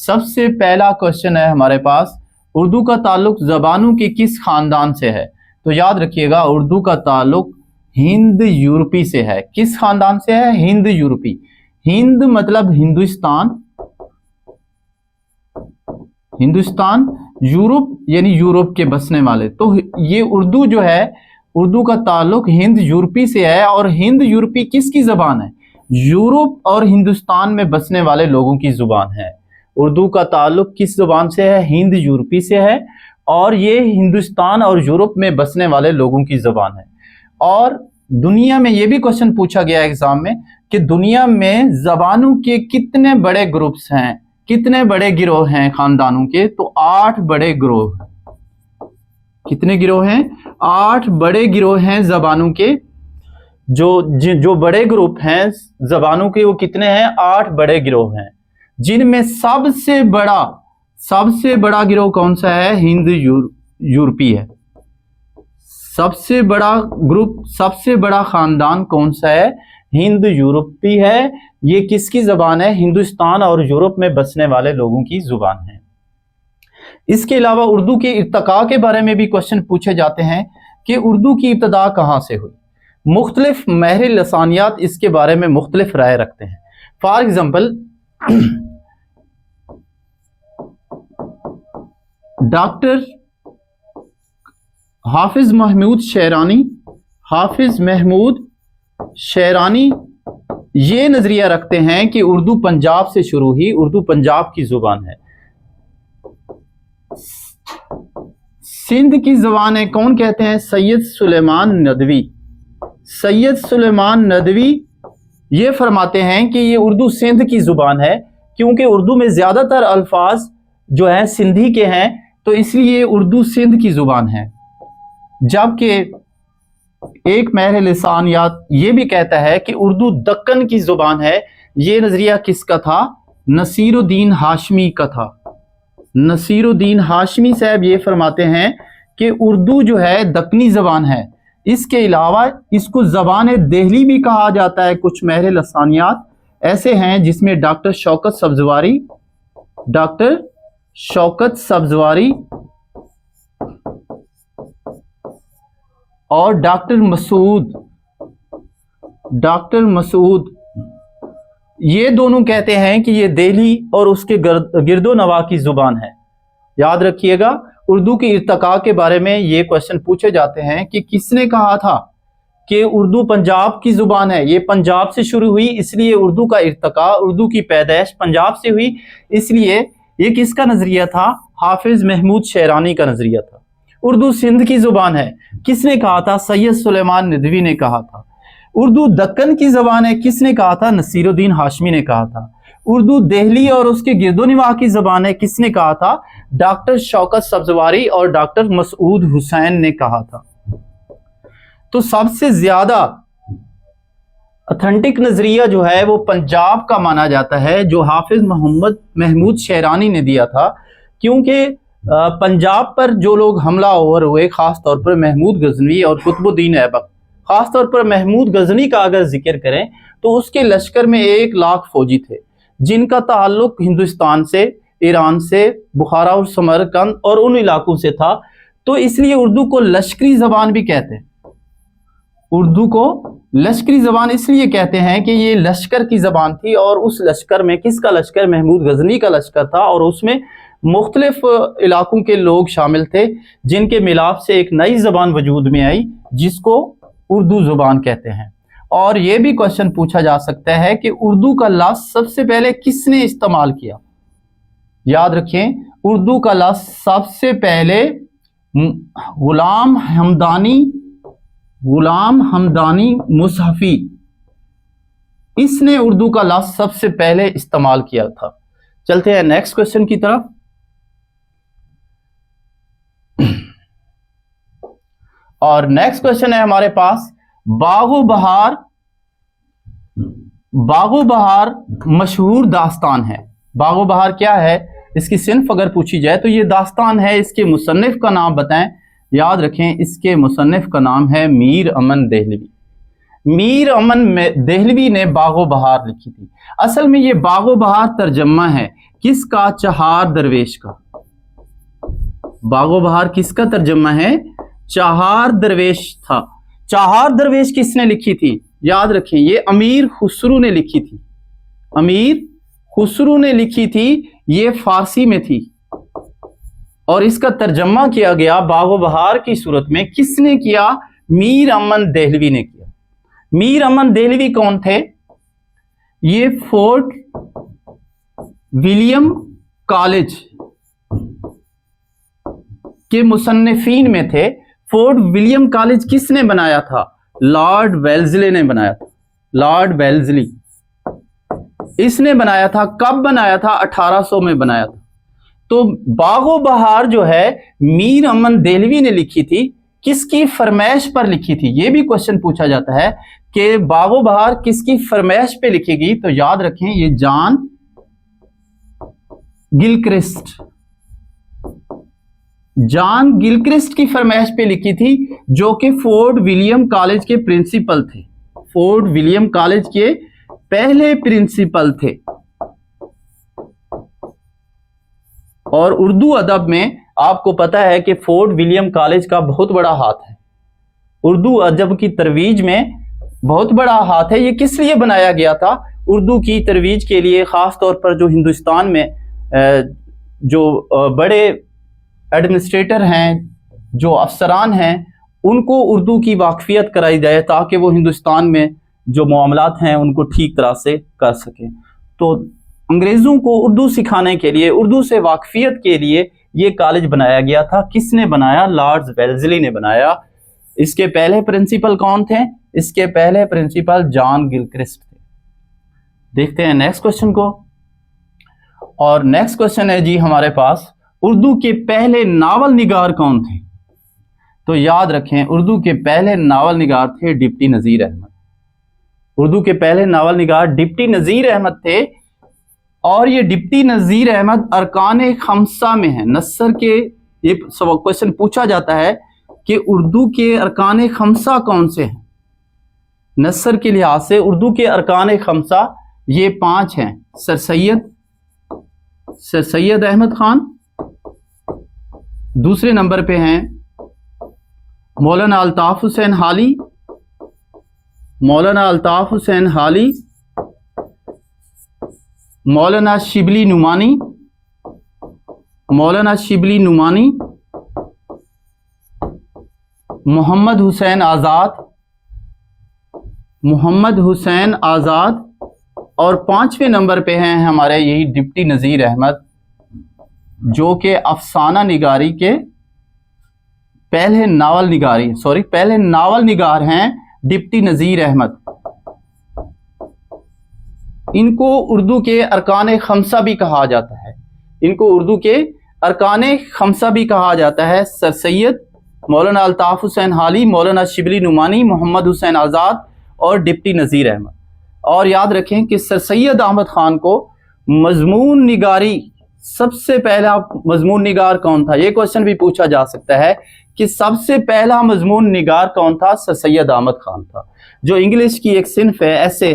सबसे पहला क्वेश्चन है हमारे पास, उर्दू का ताल्लुक ज़बानों के किस खानदान से है? तो याद रखिएगा, उर्दू का ताल्लुक हिंद यूरोपी से है। किस खानदान से है? हिंद यूरोपी। हिंद मतलब हिंदुस्तान, हिंदुस्तान, यूरोप यानी यूरोप के बसने वाले। तो ये उर्दू जो है, उर्दू का ताल्लुक हिंद यूरोपी से है। और हिंद यूरोपी किसकी ज़बान है? यूरोप और हिंदुस्तान में बसने वाले लोगों की ज़ुबान है। उर्दू का ताल्लुक किस ज़ुबान से है? हिंद यूरोपी से है। और ये हिंदुस्तान और यूरोप में बसने वाले लोगों की ज़ुबान है। और दुनिया में ये भी क्वेश्चन पूछा गया एग्जाम में कि दुनिया में ज़बानों के कितने बड़े ग्रुप्स हैं, कितने बड़े गिरोह हैं खानदानों के? तो 8 बड़े गिरोह। कितने गिरोह हैं? 8 बड़े गिरोह हैं ज़बानों के। जो बड़े ग्रुप हैं ज़बानों के वो कितने हैं? 8 बड़े गिरोह हैं, जिनमें सबसे बड़ा गिरोह कौन सा है? हिंद यूरोपी है। सबसे बड़ा ग्रुप, सबसे बड़ा खानदान कौन सा है? हिंद यूरोपी है। ये किसकी ज़बान है? हिंदुस्तान और यूरोप में बसने वाले लोगों की ज़ुबान है। इसके अलावा उर्दू के इर्तका के बारे में भी क्वेश्चन पूछे जाते हैं कि उर्दू की इब्तदा कहाँ से हुई। मुख्तलिफ माहिर लसानियात इसके बारे में मुख्तलिफ राय रखते हैं। फॉर एग्जाम्पल, डॉक्टर हाफिज महमूद शेरानी ये नजरिया रखते हैं कि उर्दू पंजाब से शुरू हुई, उर्दू पंजाब की जुबान है। सिंध की जुबान है, कौन कहते हैं? सैयद सुलेमान नदवी। सैयद सुलेमान नदवी ये फरमाते हैं कि ये उर्दू सिंध की जुबान है, क्योंकि उर्दू में ज्यादातर अल्फाज जो है सिंधी के हैं, तो इसलिए उर्दू सिंध की जुबान है। जबकि एक माहिर लिसानियात ये भी कहता है कि उर्दू दक्कन की जुबान है। ये नजरिया किसका था? नसीरुद्दीन हाशमी का था। नसीरुद्दीन हाशमी साहब ये फरमाते हैं कि उर्दू जो है दक्कनी जबान है। इसके अलावा इसको ज़बान देहली भी कहा जाता है। कुछ माहिर लसानियात ऐसे हैं जिसमें डॉक्टर शौकत सब्जवारी और डॉक्टर मसूद ये दोनों कहते हैं कि ये दिल्ली और उसके गिरदो नवा की जुबान है। याद रखिएगा, उर्दू की इर्तका के बारे में ये क्वेश्चन पूछे जाते हैं कि किसने कहा था कि उर्दू पंजाब की जुबान है। ये पंजाब से शुरू हुई, इसलिए उर्दू का इर्तका, उर्दू की पैदाइश पंजाब से हुई। इसलिए ये किसका नजरिया था? हाफिज महमूद शेरानी का नजरिया था। उर्दू सिंध की जुबान है, किसने कहा था? सैयद सुलेमान नदवी ने कहा था। उर्दू दक्कन की जबान है, किसने कहा था? नसीरुद्दीन हाशमी ने कहा था। उर्दू दिल्ली और उसके गिरदोनिवाह की जबान है, किसने कहा था? डॉक्टर शौकत सब्जवारी और डॉक्टर मसूद हुसैन ने कहा था। तो सबसे ज्यादा ऑथेंटिक नजरिया जो है वो पंजाब का माना जाता है, जो हाफिज महमूद शेरानी ने दिया था। क्योंकि पंजाब पर जो लोग हमलावर हुए, खास तौर पर महमूद गजनवी और कुतुबुद्दीन ऐबक, खास तौर पर महमूद गजनी का अगर जिक्र करें तो उसके लश्कर में 1 लाख फौजी थे, जिनका ताल्लुक हिंदुस्तान से, ईरान से, बुखारा और समरकंद और उन इलाकों से था। तो इसलिए उर्दू को लश्करी जबान भी कहते हैं। उर्दू को लश्करी जबान इसलिए कहते हैं कि ये लश्कर की जबान थी। और उस लश्कर में किसका लश्कर? महमूद गजनी का लश्कर था। और उसमें मुख्तलिफ इलाकों के लोग शामिल थे, जिनके मिलाप से एक नई जबान वजूद में आई, जिसको उर्दू जुबान कहते हैं। और यह भी क्वेश्चन पूछा जा सकता है कि उर्दू का लफ्ज सबसे पहले किसने इस्तेमाल किया? याद रखें, उर्दू का लफ्ज सबसे पहले गुलाम हमदानी मुसहफी, इसने उर्दू का लफ्ज सबसे पहले इस्तेमाल किया था। चलते हैं नेक्स्ट क्वेश्चन की तरफ। और नेक्स्ट क्वेश्चन है हमारे पास, बागो बहार मशहूर दास्तान है। बागो बहार क्या है? इसकी सिन्फ अगर पूछी जाए तो ये दास्तान है। इसके मुसन्निफ का नाम बताएं। याद रखें, इसके मुसन्निफ का नाम है मीर अमन देहलवी। मीर अमन देहलवी ने बागो बहार लिखी थी। असल में ये बागो बहार तर्जमा है किसका? चहार दरवेश का। बागो बहार किसका तर्जमा है? चहार दरवेश था। चहार दरवेश किसने लिखी थी? याद रखें, ये अमीर खुसरू ने लिखी थी। अमीर खुसरू ने लिखी थी, ये फारसी में थी और इसका तर्जमा किया गया बागो बहार की सूरत में। किसने किया? मीर अमन देहलवी ने किया। मीर अमन देहलवी कौन थे? ये फोर्ट विलियम कॉलेज के मुसन्निफीन में थे। फोर्ट विलियम कॉलेज किसने बनाया था? लॉर्ड वेल्जली ने बनाया था। लॉर्ड वेल्जली इसने बनाया था। कब बनाया था? 1800 में बनाया था। तो बागो बहार जो है मीर अमन देहलवी ने लिखी थी। किसकी फरमाइश पर लिखी थी? यह भी क्वेश्चन पूछा जाता है कि बागो बहार किसकी फरमाइश पे लिखेगी। तो याद रखें, ये जॉन गिलक्रिस्ट, जॉन गिलक्रिस्ट की फरमाइश पे लिखी थी, जो कि फोर्ट विलियम कॉलेज के प्रिंसिपल थे। फोर्ट विलियम कॉलेज के पहले प्रिंसिपल थे। और उर्दू अदब में आपको पता है कि फोर्ट विलियम कॉलेज का बहुत बड़ा हाथ है। उर्दू अदब की तरवीज में बहुत बड़ा हाथ है। ये किस लिए बनाया गया था? उर्दू की तरवीज के लिए, खास तौर पर जो हिंदुस्तान में जो बड़े एडमिनिस्ट्रेटर हैं, जो अफसरान हैं, उनको उर्दू की वाकफियत कराई जाए ताकि वो हिंदुस्तान में जो मामलात हैं उनको ठीक तरह से कर सकें। तो अंग्रेज़ों को उर्दू सिखाने के लिए, उर्दू से वाकफियत के लिए ये कॉलेज बनाया गया था। किसने बनाया? लॉर्ड वेल्जली ने बनाया। इसके पहले प्रिंसिपल कौन थे? इसके पहले प्रिंसिपल जॉन गिलक्रिस्ट थे। देखते हैं नेक्स्ट क्वेश्चन को। और नेक्स्ट क्वेश्चन है जी हमारे पास, उर्दू के पहले नावल निगार कौन थे? तो याद रखें, उर्दू के पहले नावल निगार थे डिप्टी नज़ीर अहमद। उर्दू के पहले नावल निगार डिप्टी नज़ीर अहमद थे। और ये डिप्टी नज़ीर अहमद अरकान खमसा में है। नस्र के, ये क्वेश्चन पूछा जाता है कि उर्दू के अरकान खमसा कौन से हैं। नस्र के लिहाज से उर्दू के अरकान खमसा ये 5 हैं। सर सैयद अहमद खान, दूसरे नंबर पे हैं मौलाना अल्ताफ हुसैन हाली, मौलाना अल्ताफ हुसैन हाली, मौलाना शिबली नुमानी, मौलाना शिबली नुमानी, मोहम्मद हुसैन आज़ाद, मोहम्मद हुसैन आज़ाद, और 5वें नंबर पे हैं हमारे यही डिप्टी नज़ीर अहमद, जो कि अफसाना निगारी के पहले नावल निगार हैं डिप्टी नज़ीर अहमद। इनको उर्दू के अरकान खमसा भी कहा जाता है। इनको उर्दू के अरकान खमसा भी कहा जाता है। सर सैयद, मौलाना अल्ताफ हुसैन हाली, मौलाना शिबली नुमानी, मोहम्मद हुसैन आज़ाद और डिप्टी नज़ीर अहमद। और याद रखें कि सर सैयद अहमद खान को मजमून निगारी, सबसे पहला मजमून निगार कौन था? यह क्वेश्चन भी पूछा जा सकता है कि सबसे पहला मजमून निगार कौन था? सर सैयद अहमद खान था। जो इंग्लिश की एक सिन्फ है ऐसे,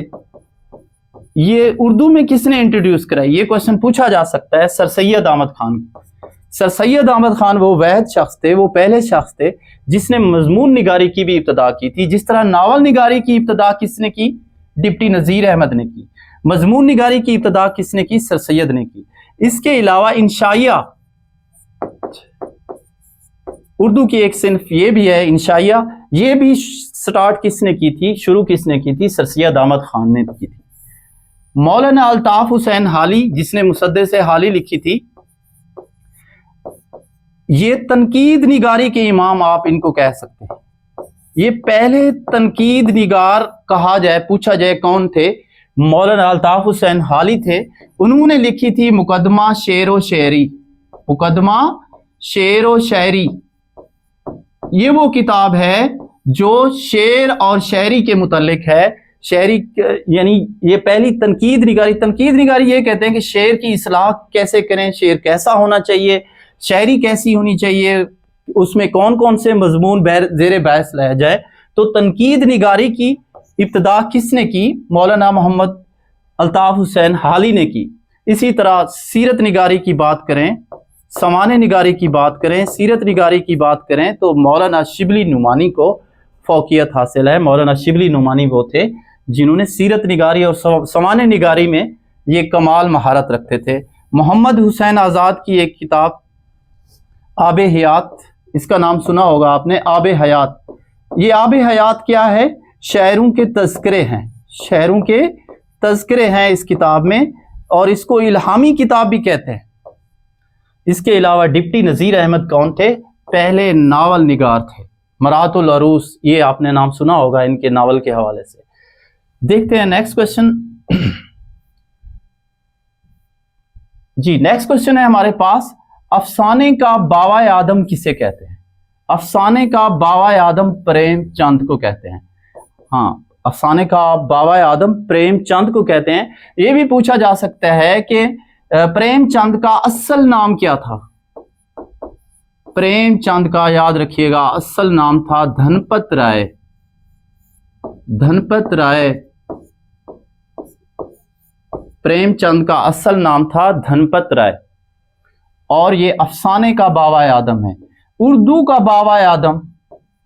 ये उर्दू में किसने इंट्रोड्यूस कराई? ये क्वेश्चन पूछा जा सकता है। सर सैयद अहमद खान। सर सैयद अहमद खान वो वहद शख्स थे, वो पहले शख्स थे जिसने मजमून निगारी की भी इब्तदा की थी। जिस तरह नावल निगारी की इब्तदा किसने की? डिप्टी नज़ीर अहमद ने की। मजमून निगारी की इब्तदा किसने की? सर सैयद ने की। इसके अलावा इंशाइया, उर्दू की एक सिन्फ ये भी है इंशाइया, ये भी स्टार्ट किसने की थी? शुरू किसने की थी? सर सैयद अहमद खान ने की थी। मौलाना अल्ताफ हुसैन हाली, जिसने मुसद्दे से हाली लिखी थी, ये तनकीद निगारी के इमाम आप इनको कह सकते हैं। ये पहले तनकीद निगार कहा जाए, पूछा जाए कौन थे? मौलाना अल्ताफ हुसैन हाली थे। उन्होंने लिखी थी मुकदमा शेर व शायरी। मुकदमा शेर व शायरी ये वो किताब है जो शेर और शायरी के मुतल्लिक है। शायरी यानी ये पहली तनकीद निगारी ये कहते हैं कि शेर की इस्लाह कैसे करें, शेर कैसा होना चाहिए, शायरी कैसी होनी चाहिए, उसमें कौन कौन से मजमून ज़ेर बहस लाया जाए। तो तनकीद निगारी की इब्तदा किसने की? मौलाना मोहम्मद अल्ताफ हुसैन हाली ने की। इसी तरह सीरत निगारी की बात करें, सामान्य निगारी की बात करें, सीरत निगारी की बात करें तो मौलाना शिबली नुमानी को फौकियत हासिल है। मौलाना शिबली नुमानी वो थे जिन्होंने सीरत निगारी और सामान्य निगारी में ये कमाल महारत रखते थे। मोहम्मद हुसैन आज़ाद की एक किताब आबे हयात, इसका नाम सुना होगा आपने, आबे हयात। ये आबे हयात क्या है? शायरों के तज़किरे हैं, शायरों के तज़किरे हैं इस किताब में, और इसको इल्हामी किताब भी कहते हैं। इसके अलावा डिप्टी नज़ीर अहमद कौन थे? पहले नावल निगार थे, मरातुल अरूस, ये आपने नाम सुना होगा इनके नावल के हवाले से। देखते हैं नेक्स्ट क्वेश्चन। जी नेक्स्ट क्वेश्चन है हमारे पास, अफसाने का बावा आदम किसे कहते हैं? अफसाने का बावा आदम प्रेमचंद को कहते हैं। हाँ, अफसाने का बावा आदम प्रेमचंद को कहते हैं। यह भी पूछा जा सकता है कि प्रेमचंद का असल नाम क्या था? प्रेमचंद का याद रखिएगा असल नाम था धनपत राय। धनपत राय, प्रेमचंद का असल नाम था धनपत राय, और ये अफसाने का बावा आदम है। उर्दू का बावा आदम,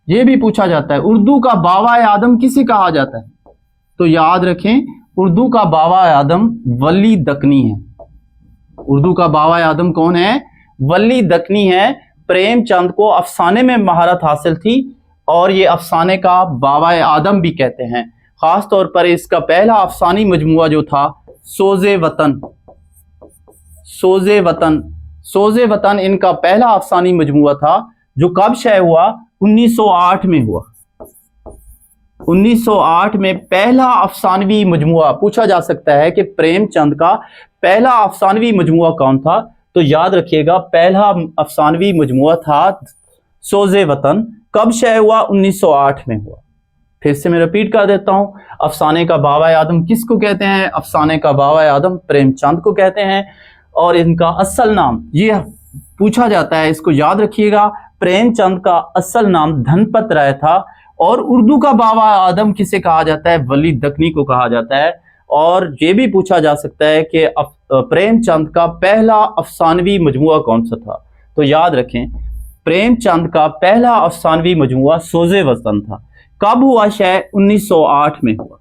ये भी पूछा जाता है, उर्दू का बावा आदम किसे कहा जाता है? तो याद रखें, उर्दू का बावा आदम वली दकनी है। उर्दू का बावा आदम कौन है? वली दकनी है। प्रेमचंद को अफसाने में महारत हासिल थी और ये अफसाने का बावा आदम भी कहते हैं। खास तौर पर इसका पहला अफसानी मजमुआ जो था सोज़े वतन, सोज़े वतन, सोज़े वतन इनका पहला अफसानी मजमुआ था, जो कब शाये हुआ? 1908 में हुआ। 1908 में पहला अफसानवी मजमुआ। पूछा जा सकता है कि प्रेमचंद का पहला अफसानवी मजमुआ कौन था? तो याद रखिएगा पहला अफसानवी मजमुआ था सोज़े वतन। कब शाये हुआ? 1908 में हुआ। फिर से मैं रिपीट कर देता हूं, अफसाने का बावा आदम किसको कहते हैं? अफसाने का बावा आदम प्रेमचंद को कहते हैं, और इनका असल नाम, ये पूछा जाता है, इसको याद रखिएगा, प्रेमचंद का असल नाम धनपत राय था। और उर्दू का बावा आदम किसे कहा जाता है? वली दकनी को कहा जाता है। और ये भी पूछा जा सकता है कि प्रेमचंद का पहला अफसानवी मजमुआ कौन सा था? तो याद रखें, प्रेमचंद का पहला अफसानवी मजमुआ सोज़े वतन था। कब हुआ? शायद 1908 में हुआ।